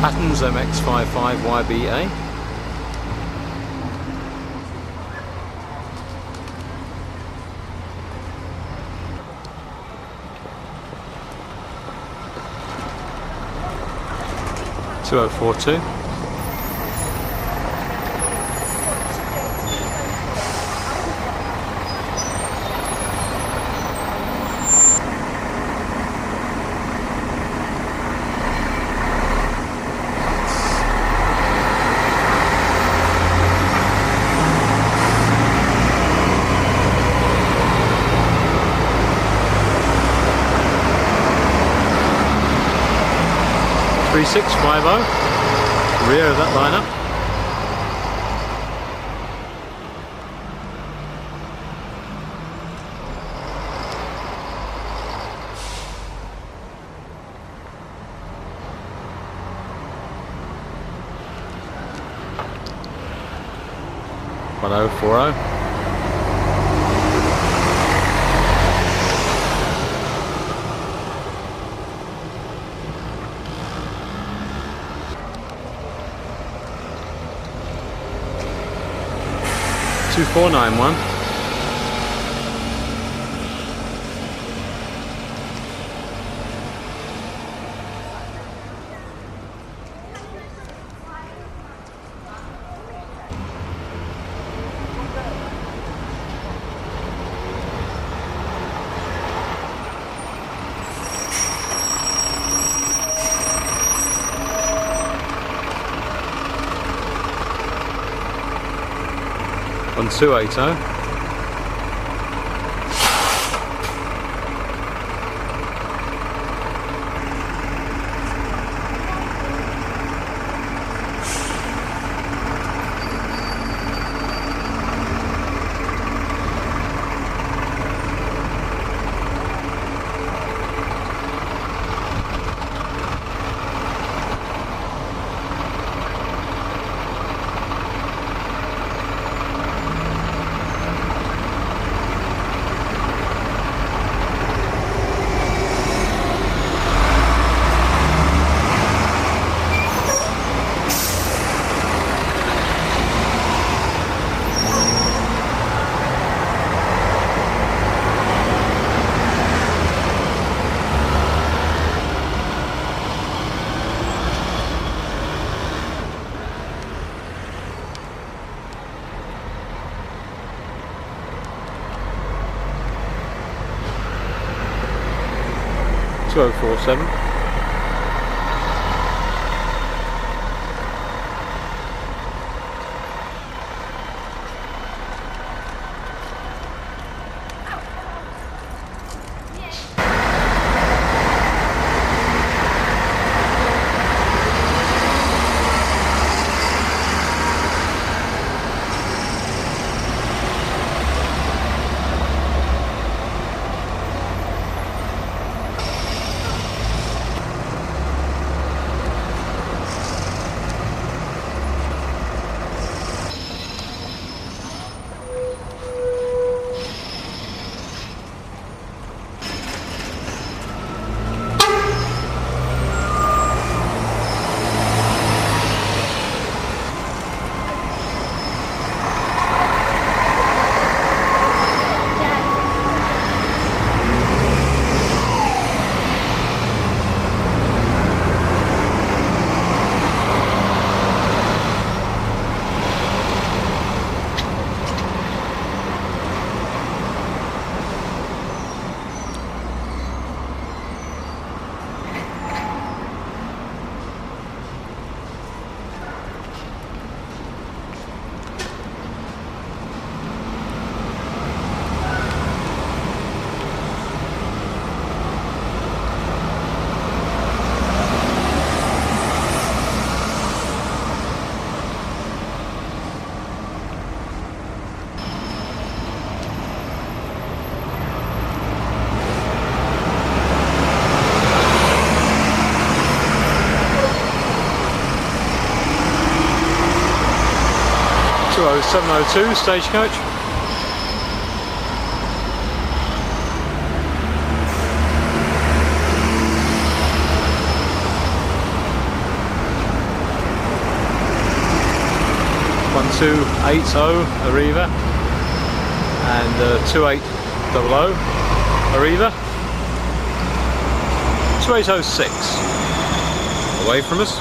Patterns MX55YBA. (2042). Rear of that lineup. (1040). 2491. On 280. (2047). Metro 702 stagecoach. 280 Arriva and 2800 Arriva. 2806 away from us.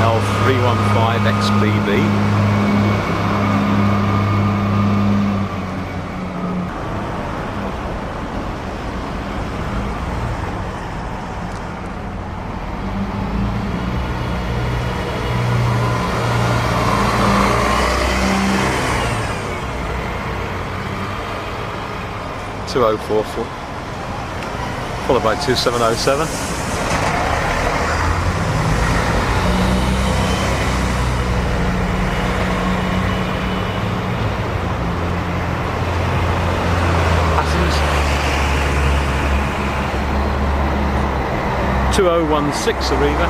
L315XBB. .204 followed by 2707. Passengers 2016 Arriva.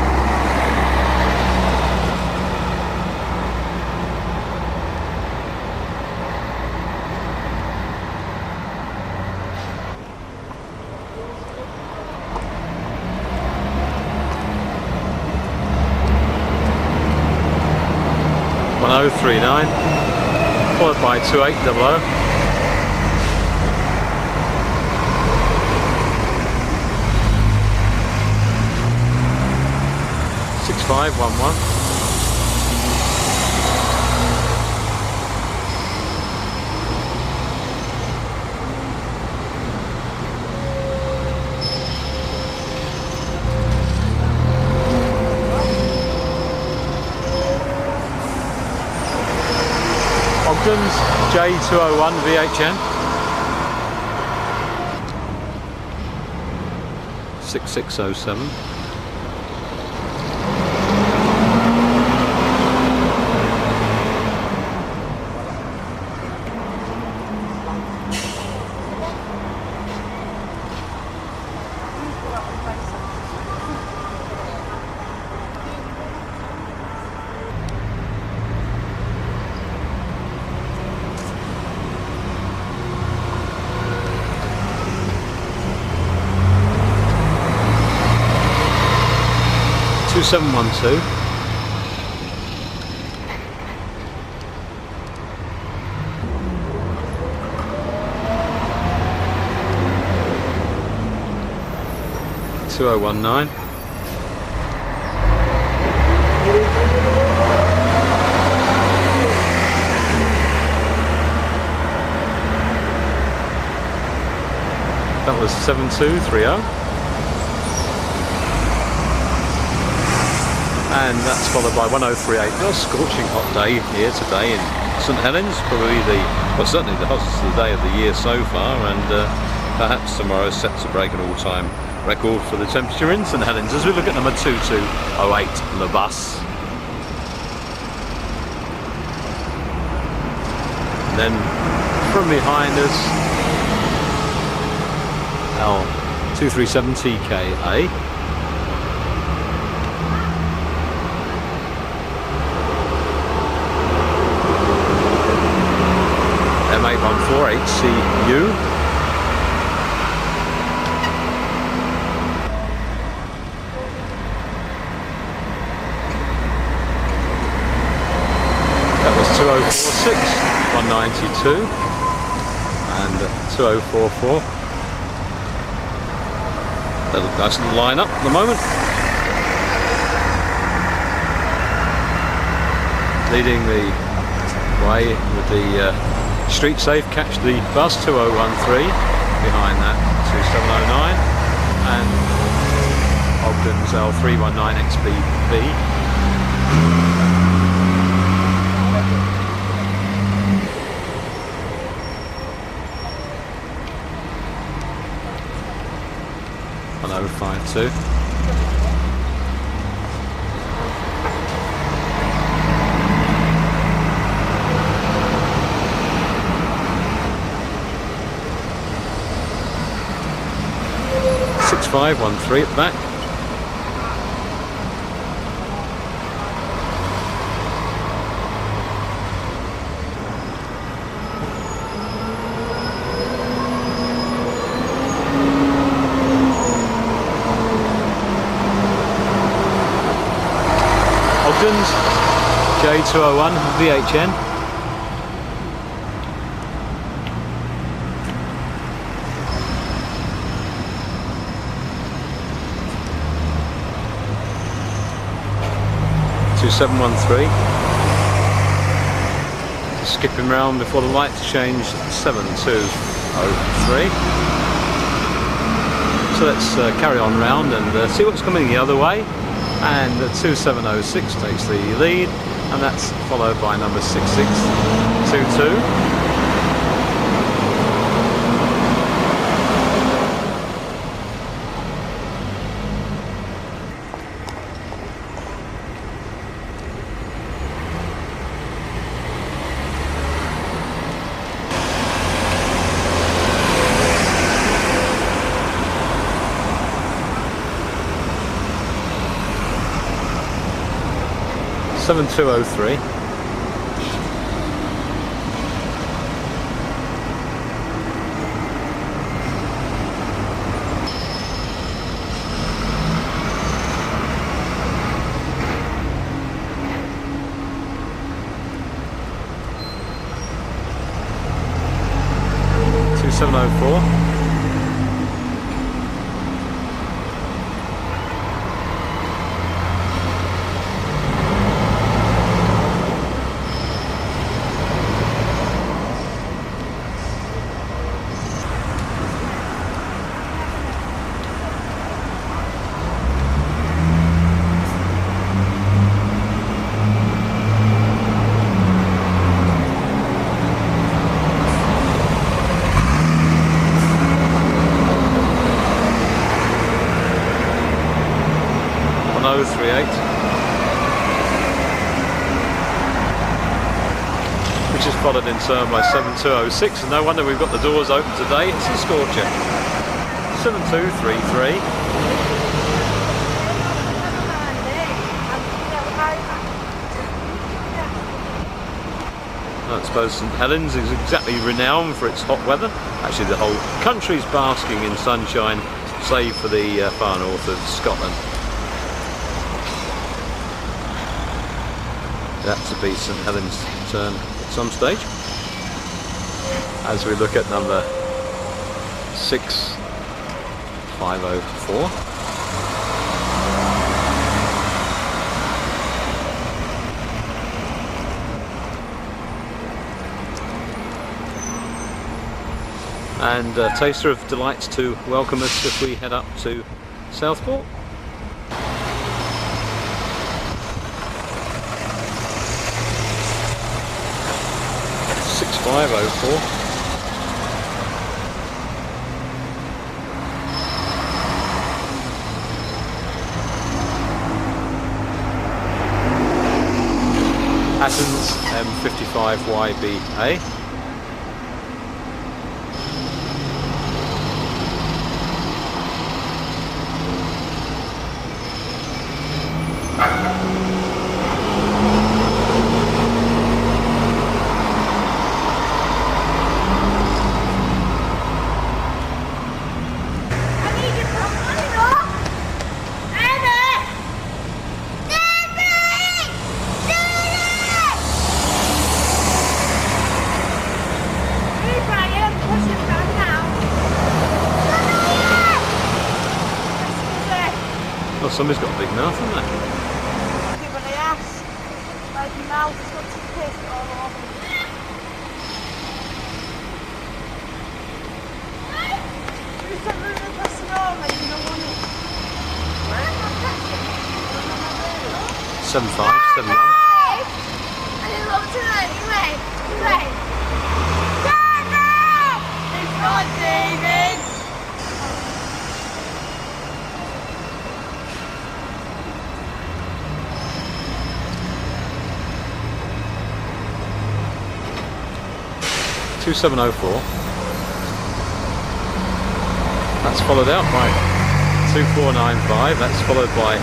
.039 followed by 2800. 6511. Ogden's J201 VHN 6607. .2712. .2019. That was 7230. And that's followed by 1038. It's a scorching hot day here today in St Helens, probably certainly the hottest of the day of the year so far, and perhaps tomorrow sets to break an all-time record for the temperature in St Helens as we look at number 2208, the bus. And then from behind us, L237 TKA. M814 HCU. That was 2046, 192 and 2044. That'll nice little line up at the moment. Leading the way with the street safe, catch the bus 2013, behind that 2709 and Ogden's L319XBB. .1052. .6513 at the back. J201 VHN. (2713). Just skipping round before the lights change. 7203. So let's carry on round and see what's coming the other way. And 2706 takes the lead, and that's followed by number 6622. 7203. Which is followed in turn by 7206, and no wonder we've got the doors open today. It's a scorcher. 7233. I suppose St Helens is exactly renowned for its hot weather. Actually, the whole country's basking in sunshine, save for the far north of Scotland. That to be St Helens' turn at some stage. As we look at number 6504. And a taster of delights to welcome us if we head up to Southport. 6504. Athens M55YBA. Well, somebody's got a big mouth, haven't they? Give an ass. Like your mouth has got to piss all over. You said we were pressing over, you don't want it. Where am I pressing? 7571. I didn't love tonight. Wait. David! It's not David! 2704. That's followed out by 2495. That's followed by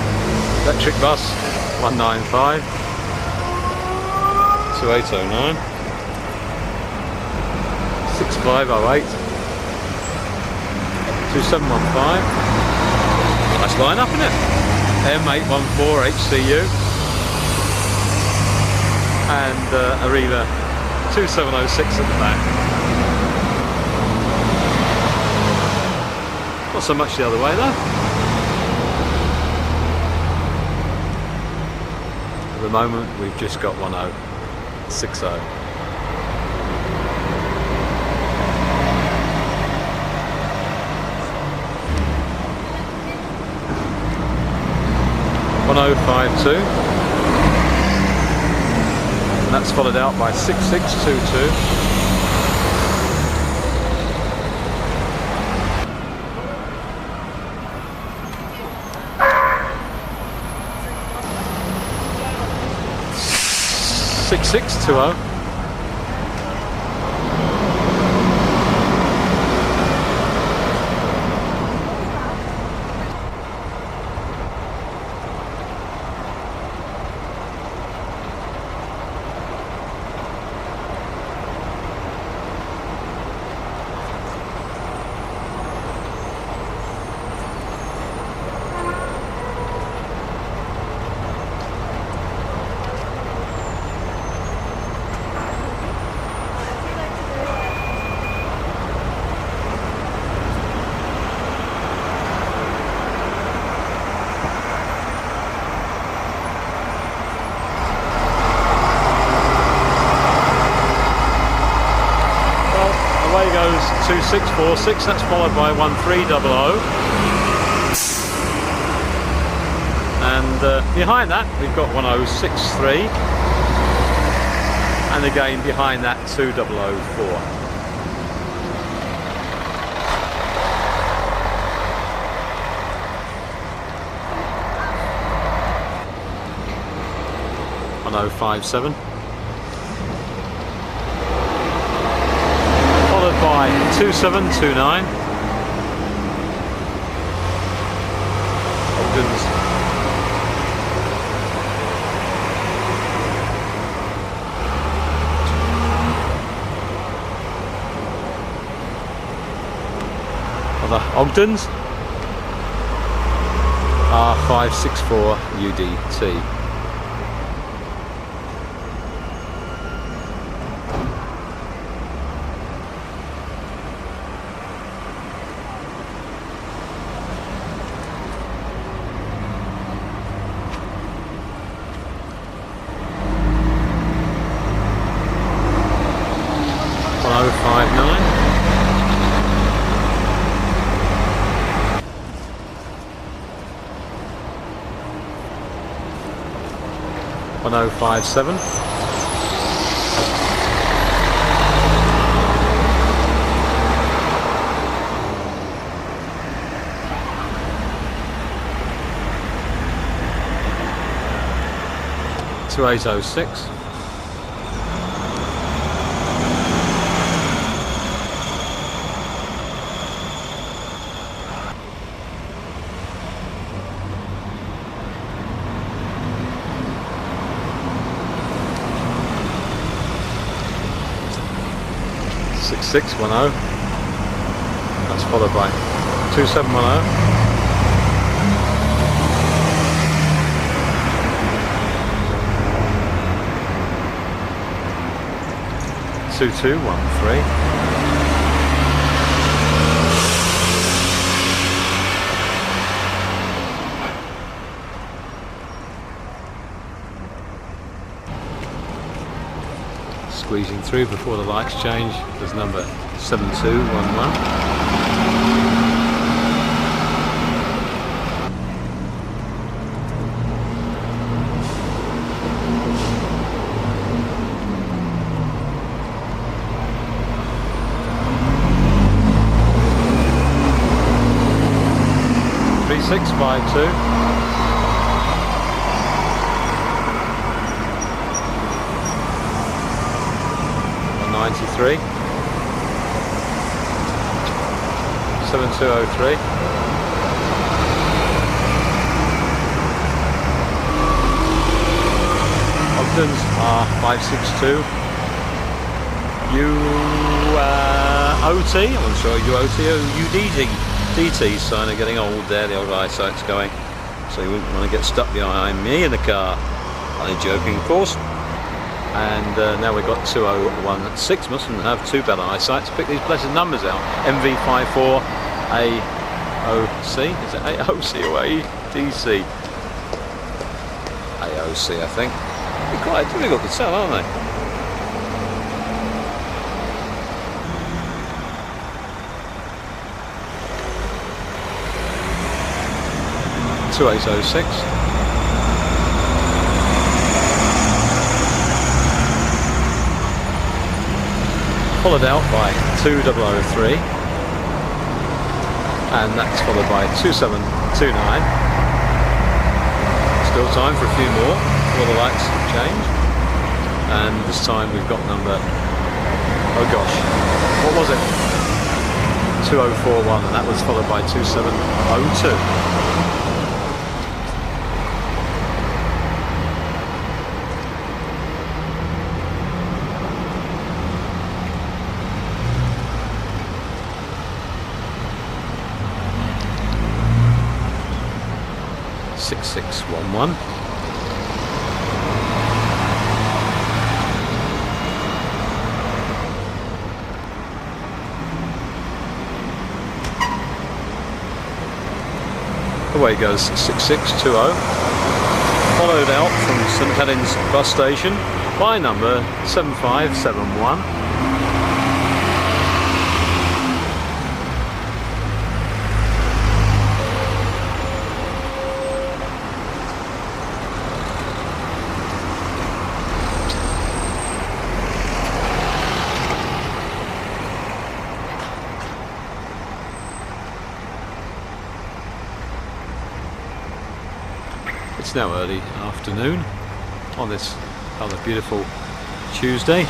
electric bus 195. 2809. 6508. 2715. Nice line up, isn't it? M814 HCU. and Arriva 2706 at the back. Not so much the other way though. At the moment we've just got 1060. And that's followed out by 6622. $6620. Away goes 2646, that's followed by 1300. And behind that we've got 1063. And again behind that 2004. $1057. By 2729. Ogden's. Other Ogden's R564 UDT. $1057. $2806. $6610. That's followed by 2710. $2213. Squeezing through before the lights change. There's number 7211. $3652. $93. 7203. Ogden's R562. UOT, I'm sure UOT or UDT. DT sign are getting old there, the old eyesight's going. So you wouldn't want to get stuck behind me in the car. Only joking, of course. And now we've got 2016. Mustn't have too bad eyesight to pick these blessed numbers out. MV54 AOC. Is it AOC or ADC? AOC, I think. They're quite difficult to tell, aren't they? (2806). Followed out by 2003, and that's followed by 2729. Still time for a few more before the lights change, and this time we've got number, oh gosh, what was it? 2041, and that was followed by 2702. 6611. Away goes 6620, followed out from St Helens bus station by number 7571. It's now early afternoon on this rather beautiful Tuesday,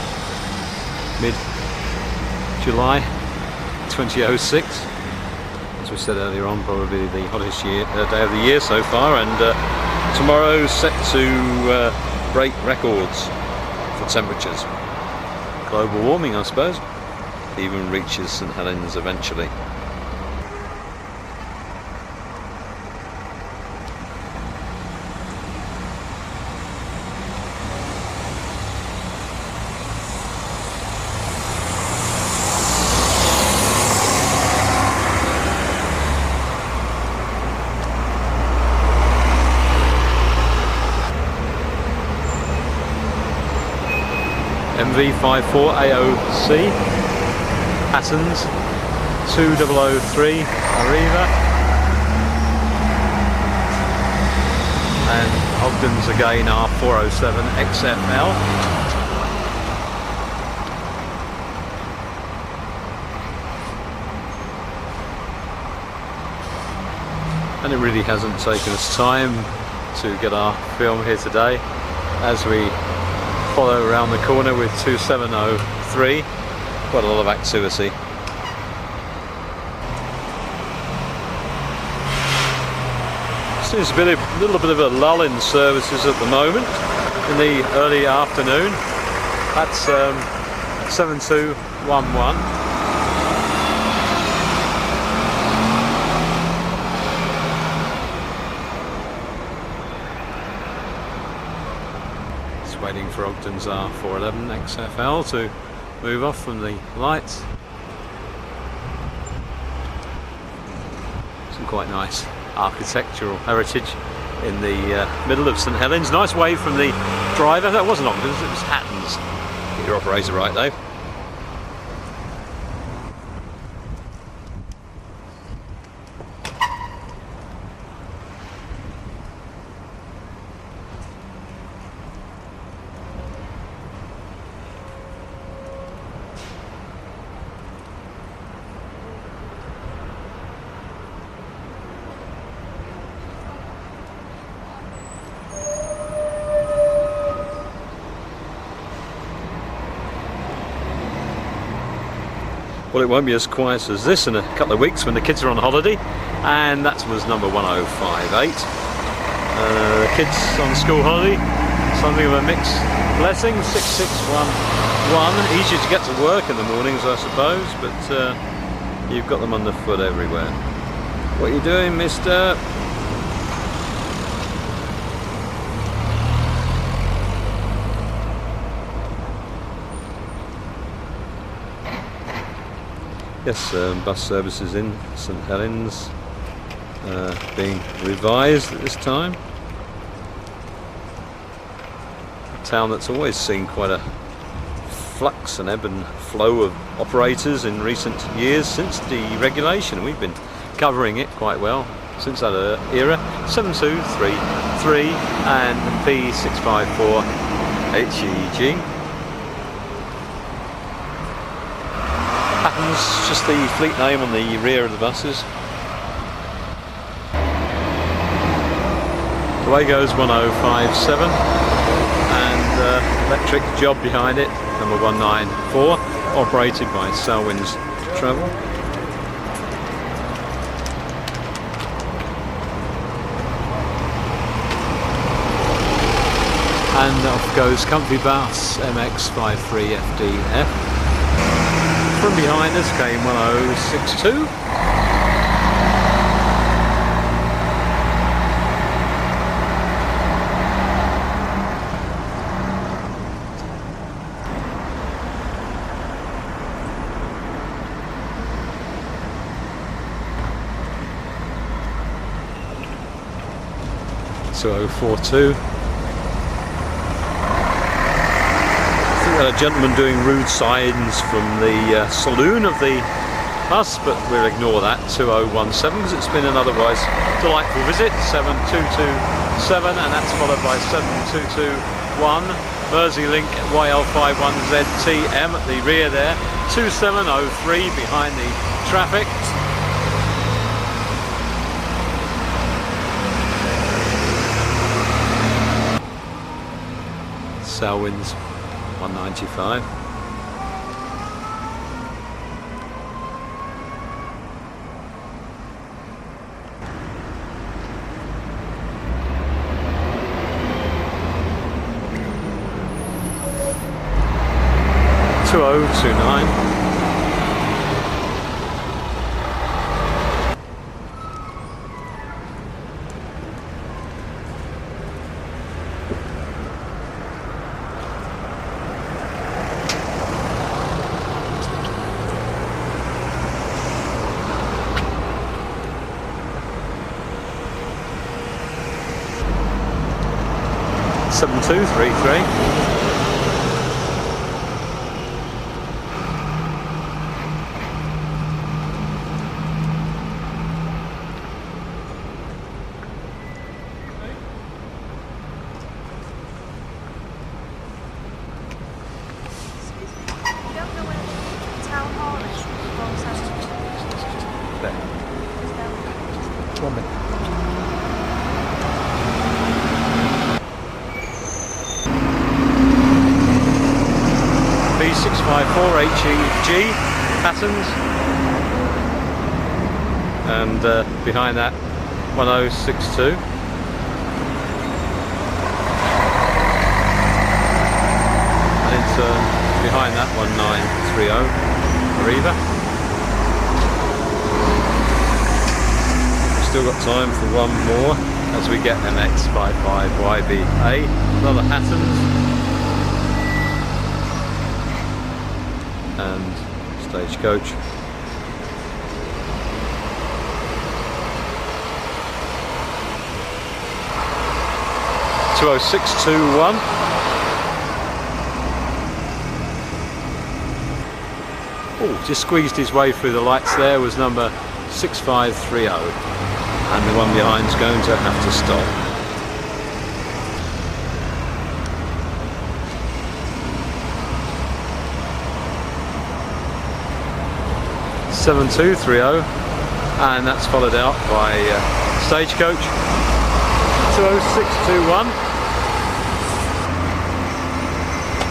mid-July 2006. As we said earlier on, probably the hottest day of the year so far, and tomorrow's set to break records for temperatures. Global warming, I suppose, even reaches St Helens eventually. MV54 AOC, Patterns 2003 Arriva, and Ogden's again R407 XFL. And it really hasn't taken us time to get our film here today as we follow around the corner with 2703. Quite a lot of activity. Seems to be a little bit of a lull in services at the moment in the early afternoon. That's 7211. Waiting for Ogden's R411 XFL to move off from the lights. Some quite nice architectural heritage in the middle of St Helens. Nice wave from the driver. That wasn't Ogden's, it was Hatton's. Get your operator right, Dave. Well, it won't be as quiet as this in a couple of weeks when the kids are on holiday, and that was number 1058. The kids on school holiday, something of a mixed blessing. 6611. Easier to get to work in the mornings, I suppose, but you've got them underfoot everywhere. What are you doing, mister? Yes, bus services in St Helens being revised at this time. A town that's always seen quite a flux and ebb and flow of operators in recent years since deregulation. We've been covering it quite well since that era. 7233 and P654 HEG. Happens just the fleet name on the rear of the buses. Away goes 1057 and electric job behind it, number 194, operated by Selwyn's Travel. And off goes Comfy Bus MX53FDF. From behind us came 1062. So 042. A gentleman doing rude signs from the saloon of the bus, but we'll ignore that. 2017, because it's been an otherwise delightful visit. 7227, and that's followed by 7221 Mersey-Link YL51ZTM at the rear there. 2703 behind the traffic. Selwyn's 195. Two oh two nine. Seven two three three. One minute. P654 HEG patterns, and behind that 1062. And in turn behind that 1930 Arriva. We've still got time for one more as we get MX55YBA, another Hattons. And stagecoach. Oh 0621. Oh, just squeezed his way through the lights there, was number 6530, and the one behind's going to have to stop. 7230, and that's followed out by stagecoach 20621.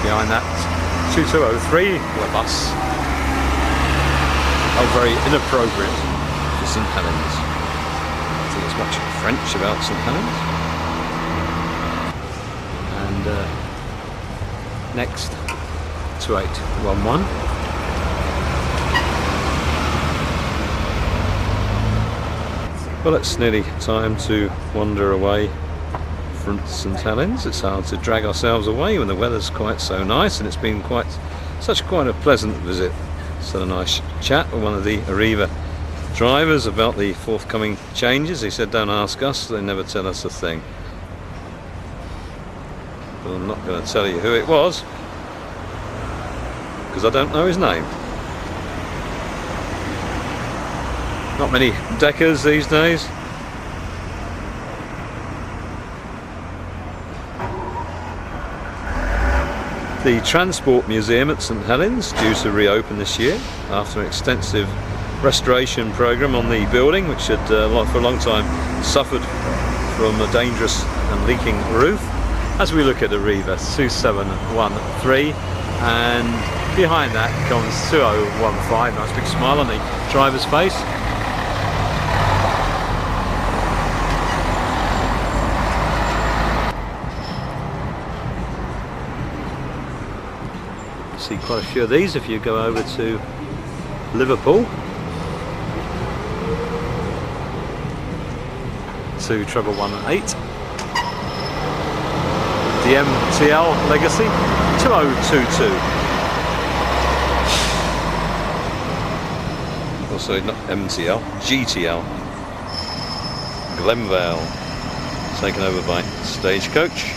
Behind that 2203, the bus. Oh, very inappropriate for St Helens. I think there's much French about St Helens. And next 2811. Well, it's nearly time to wander away from St Helens. It's hard to drag ourselves away when the weather's quite so nice, and it's been quite a pleasant visit Just had a nice chat with one of the Arriva drivers about the forthcoming changes. He said, don't ask us, they never tell us a thing. But I'm not going to tell you who it was, because I don't know his name. Not many deckers these days. The Transport Museum at St Helens due to reopen this year after an extensive restoration programme on the building, which had for a long time suffered from a dangerous and leaking roof. As we look at Arriva 2713, and behind that comes 2015, nice big smile on the driver's face. See quite a few of these if you go over to Liverpool. 2118. The MTL Legacy 2022. Also not MTL, GTL. Glenvale, taken over by Stagecoach.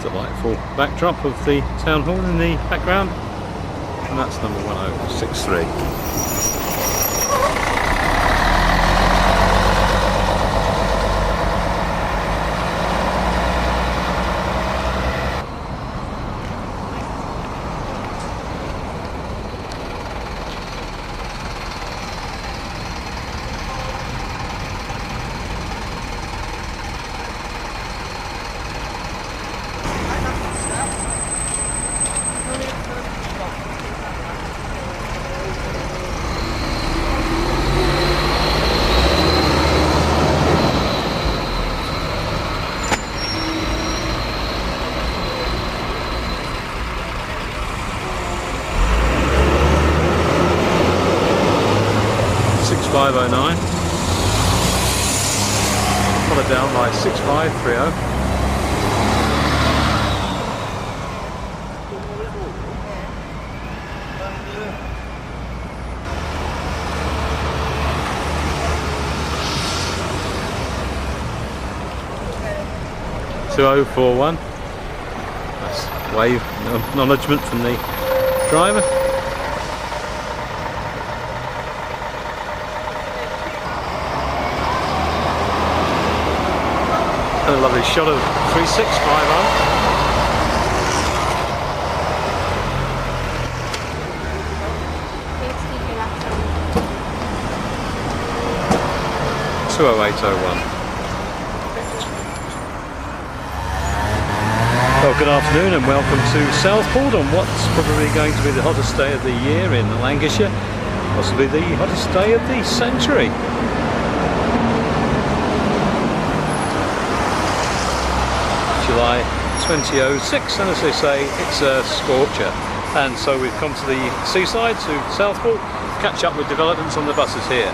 Delightful backdrop of the town hall in the background, and that's number 1063. 6509, followed down by 6530. 2041. That's wave acknowledgement from the driver. And a lovely shot of 3650. 20801. Well, good afternoon and welcome to Southport on what's probably going to be the hottest day of the year in Lancashire, possibly the hottest day of the century. July 2006, and as they say, it's a scorcher. And so we've come to the seaside, to Southport, catch up with developments on the buses here.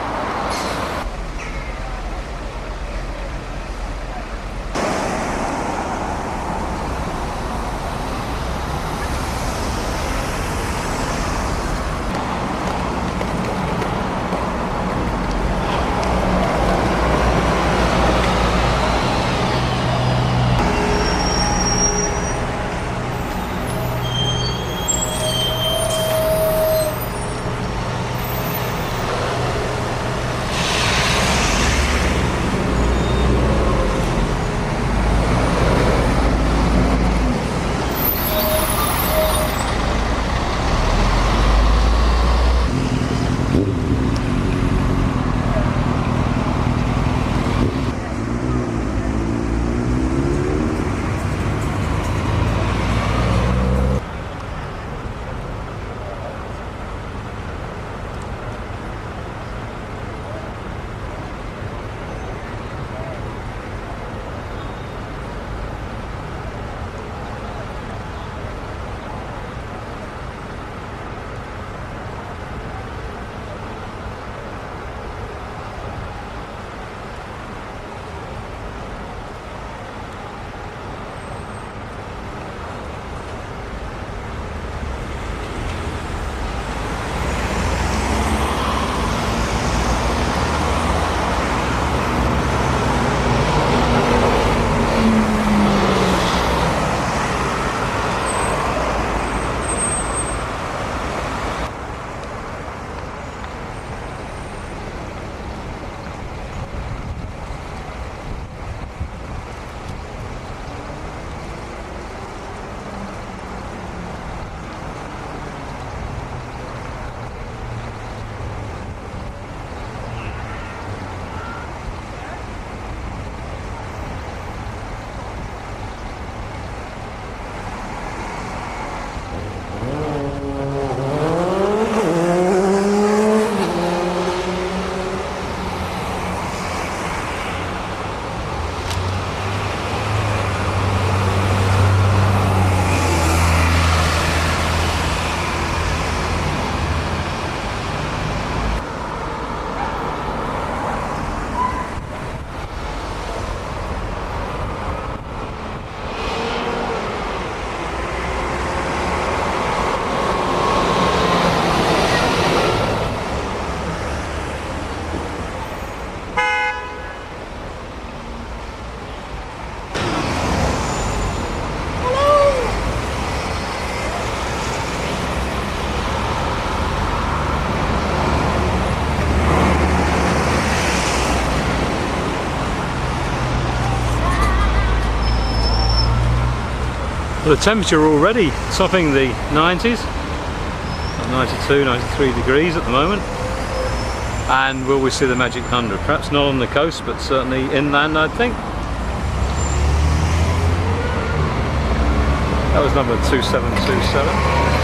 Well, the temperature already topping the 90s, 92, 93 degrees at the moment. And will we see the magic 100? Perhaps not on the coast, but certainly inland, I think. That was number 2727.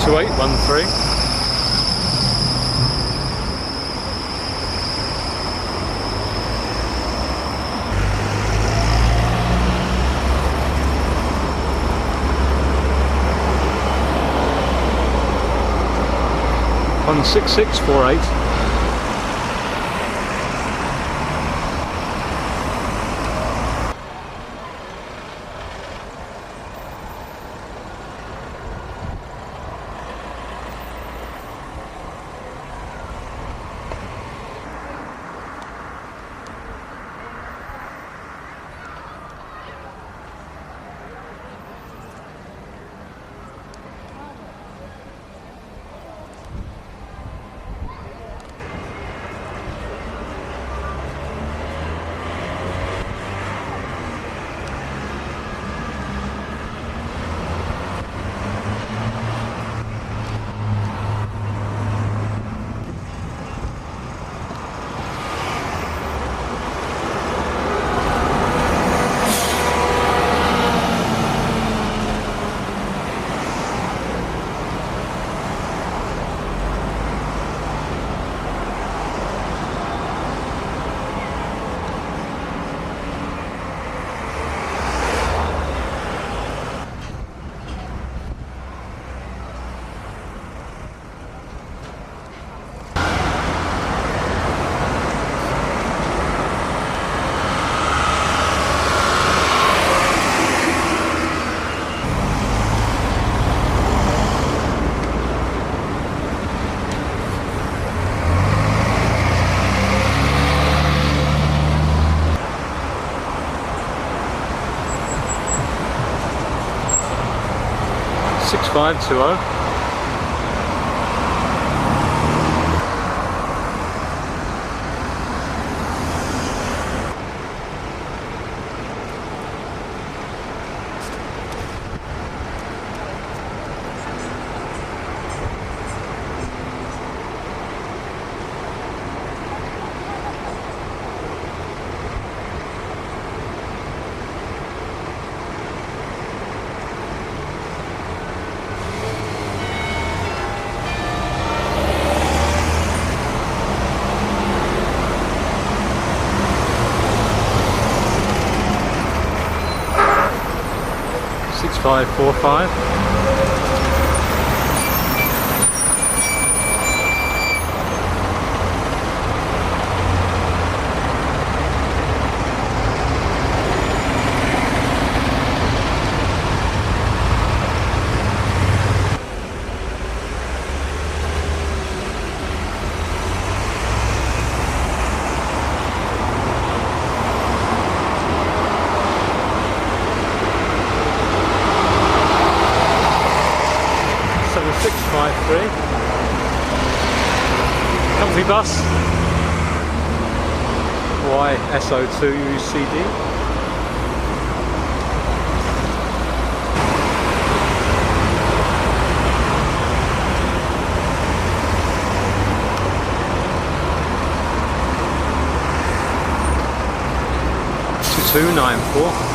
Two 813. On 6648. Six 520. Six 545. Company bus YSO2UCD. Two 294.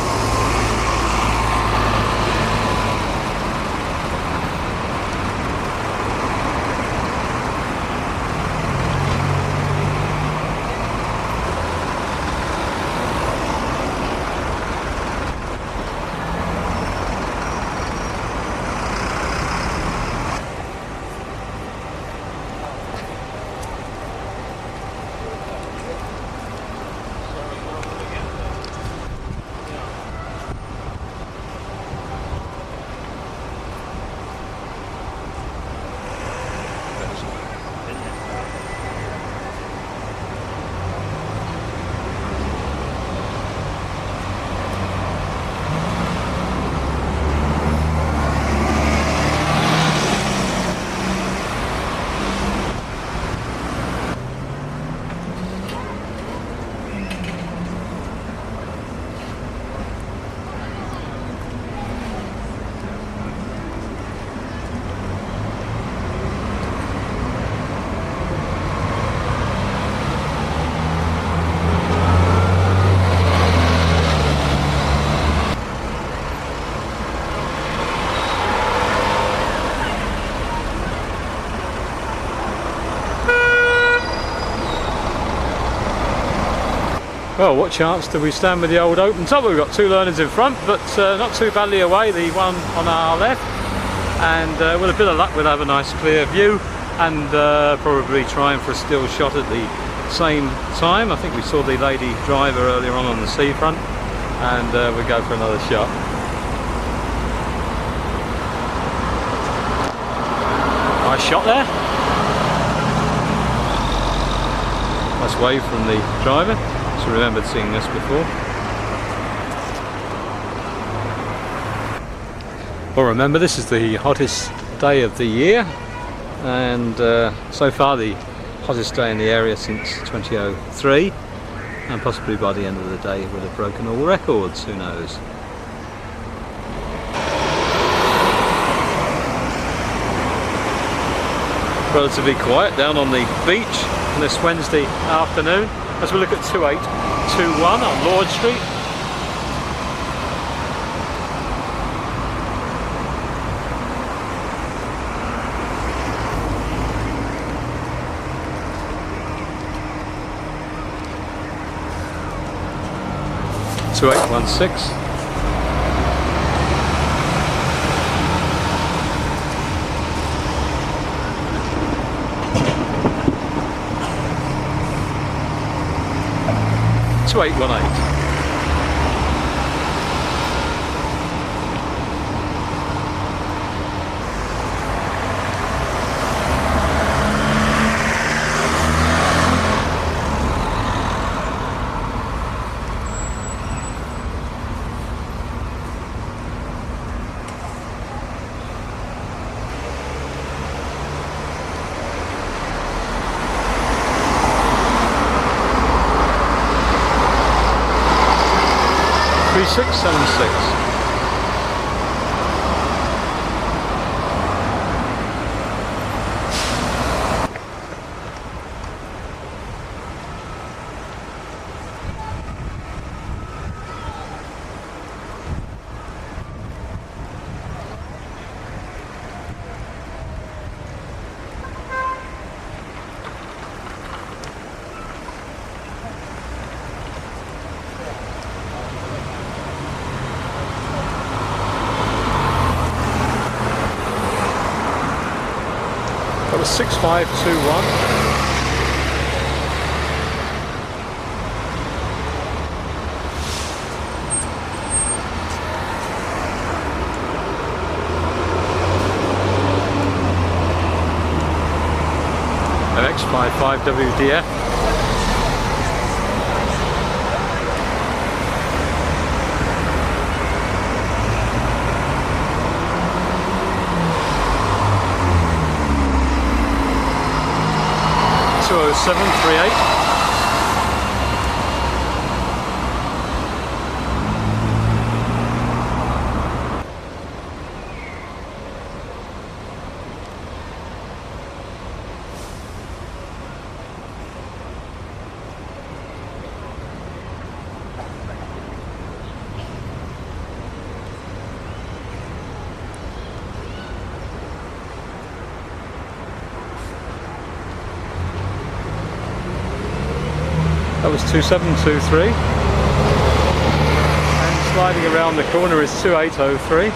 Well, what chance do we stand with the old open top? We've got two learners in front, but not too badly away, the one on our left. And with a bit of luck we'll have a nice clear view, and probably trying for a still shot at the same time. I think we saw the lady driver earlier on the seafront, and we'll go for another shot. Nice shot there. Nice wave from the driver. So remembered seeing this before. Well, remember, this is the hottest day of the year, and so far the hottest day in the area since 2003, and possibly by the end of the day we'll have broken all records, who knows. Relatively quiet down on the beach on this Wednesday afternoon as we look at 2821 on Lord Street. To 816. To 818. Six, 7, 6. That was 6521. MX55 WDF. So 738. That was 2723, and sliding around the corner is 2803.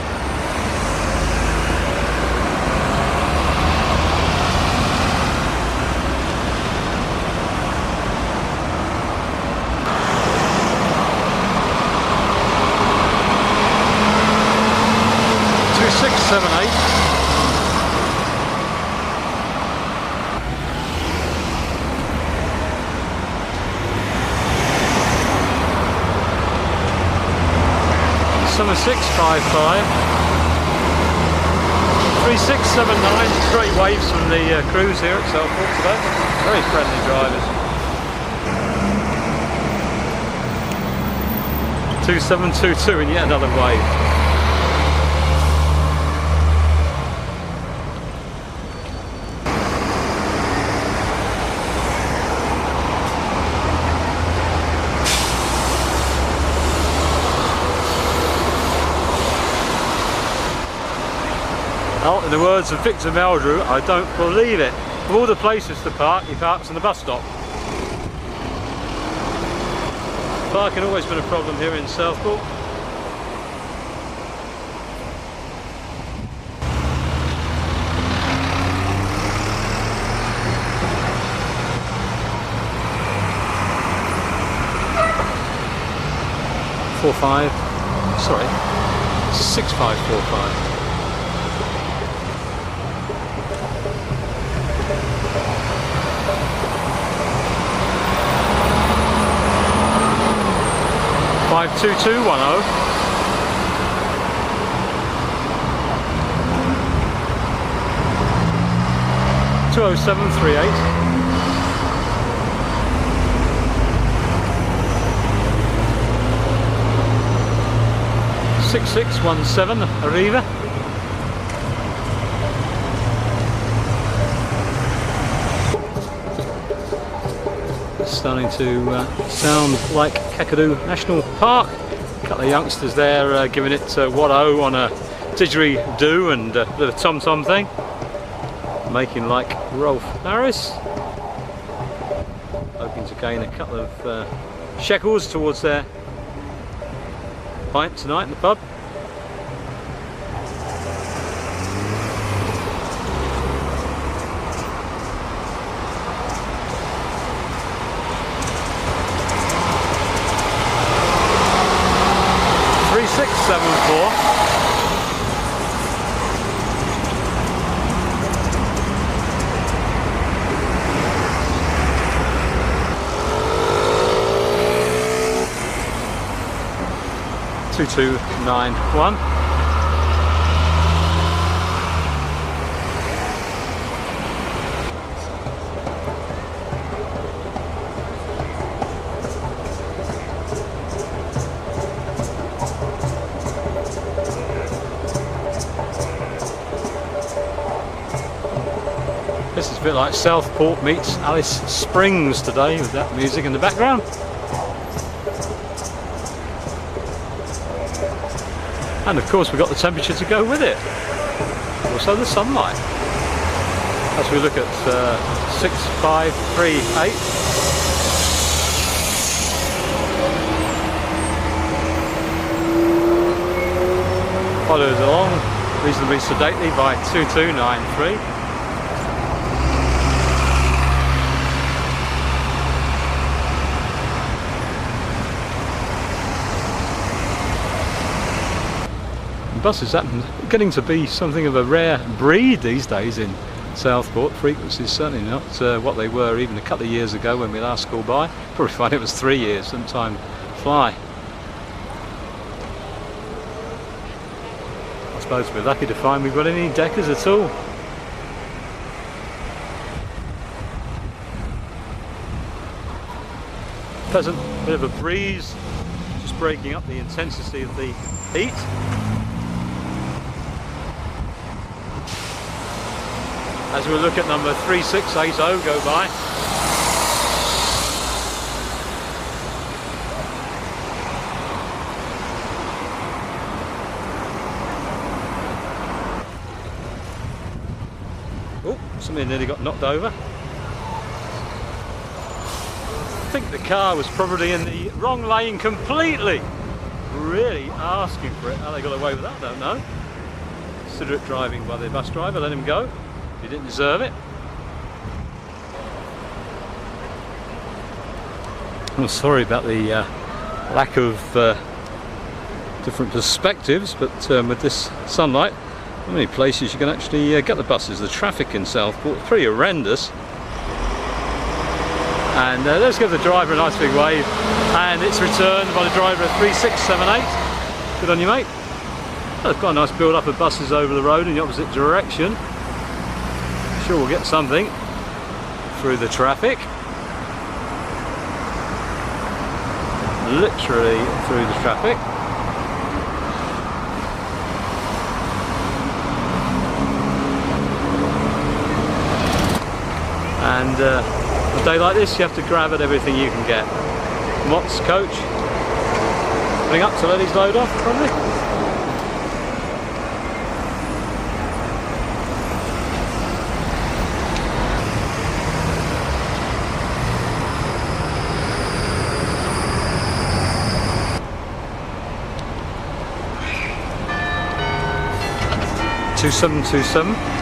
Summer 655, 3679. Great waves from the crews here at Southport today. Very friendly drivers. 2722 and yet another wave. Well, in the words of Victor Meldrew, I don't believe it. Of all the places to park, he parks on the bus stop. Parking always been a problem here in Southport. Sorry, 6545. Five 2210. 20738. 6617 Arriva. Starting to sound like Kakadu National Park. A couple of youngsters there giving it what-oh on a didgeridoo and a bit of tom-tom thing. Making like Rolf Harris. Hoping to gain a couple of shekels towards their pint tonight in the pub. Two 2291. This is a bit like Southport meets Alice Springs today with that music in the background. And of course we've got the temperature to go with it. Also the sunlight. As we look at 6538. Followed along reasonably sedately by 2293. Buses are getting to be something of a rare breed these days in Southport. Frequencies certainly not what they were even a couple of years ago when we last called by. Probably find it was 3 years, some time fly. I suppose we're lucky to find we've got any deckers at all. Pleasant bit of a breeze, just breaking up the intensity of the heat. As we look at number 3680 go by. Oh, somebody nearly got knocked over. I think the car was probably in the wrong lane completely. Really asking for it. How they got away with that, I don't know. Considerate driving by the bus driver, let him go. He didn't deserve it. I'm sorry about the lack of different perspectives, but with this sunlight, how many places you can actually get the buses. The traffic in Southport is pretty horrendous. And let's give the driver a nice big wave, and it's returned by the driver at 3678. Good on you, mate. Well, they've got a nice build up of buses over the road in the opposite direction. Sure we'll get something through the traffic. Literally through the traffic. And a day like this you have to grab at everything you can get. Mott's coach putting up to let his load off probably. 2727.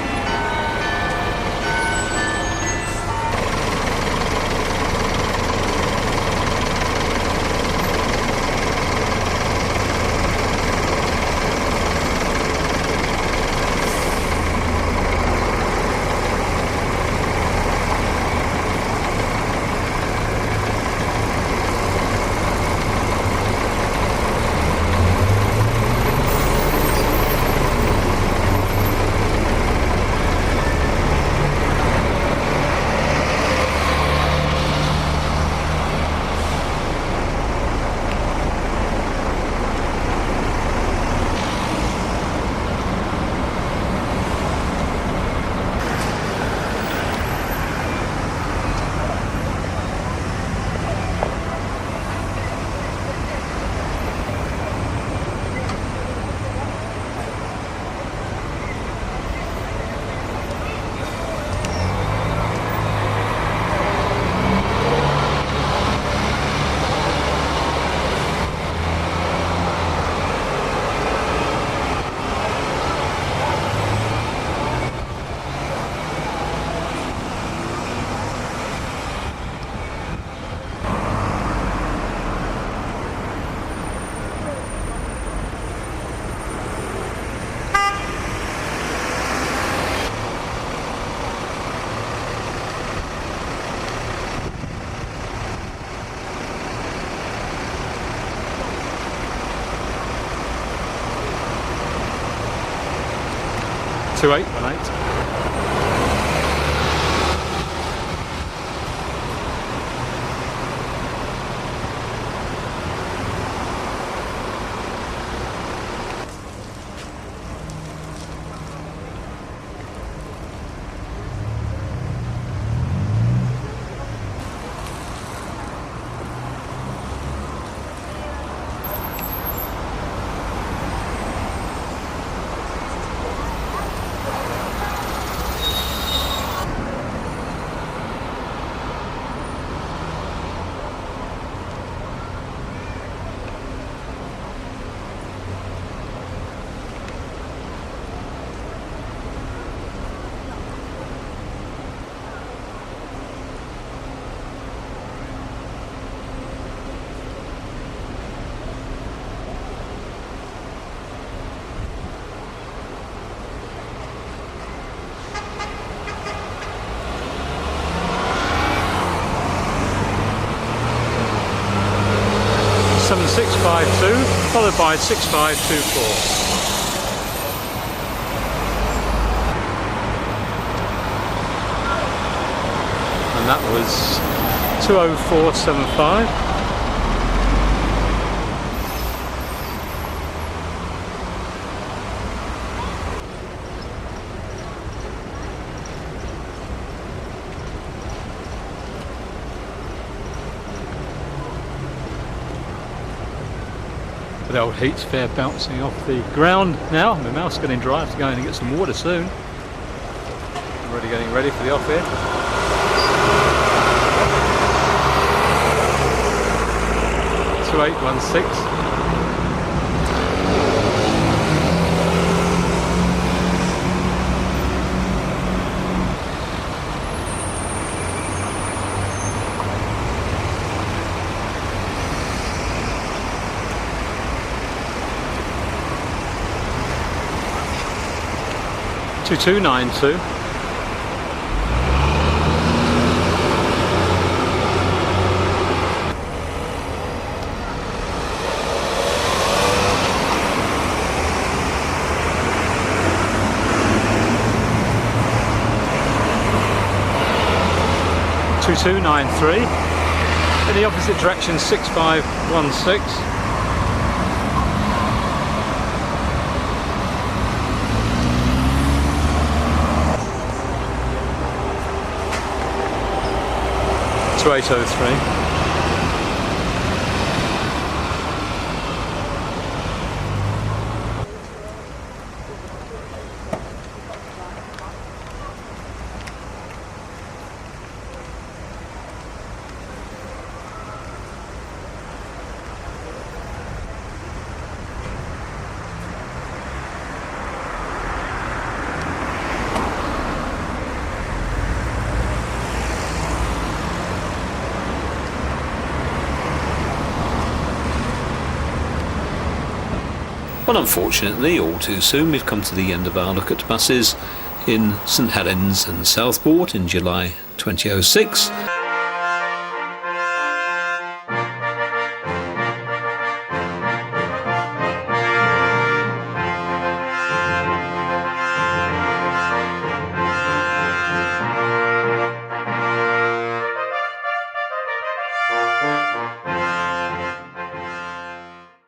Two 818. Seven 652 followed by 6524. And that was 20475. The old heat's fair bouncing off the ground now. My mouth's getting dry. I have to go in and get some water soon. I'm already getting ready for the off here. Two 816. 2292. In the opposite direction 6516. To 803. Well, unfortunately, all too soon, we've come to the end of our look at buses in St Helens and Southport in July 2006.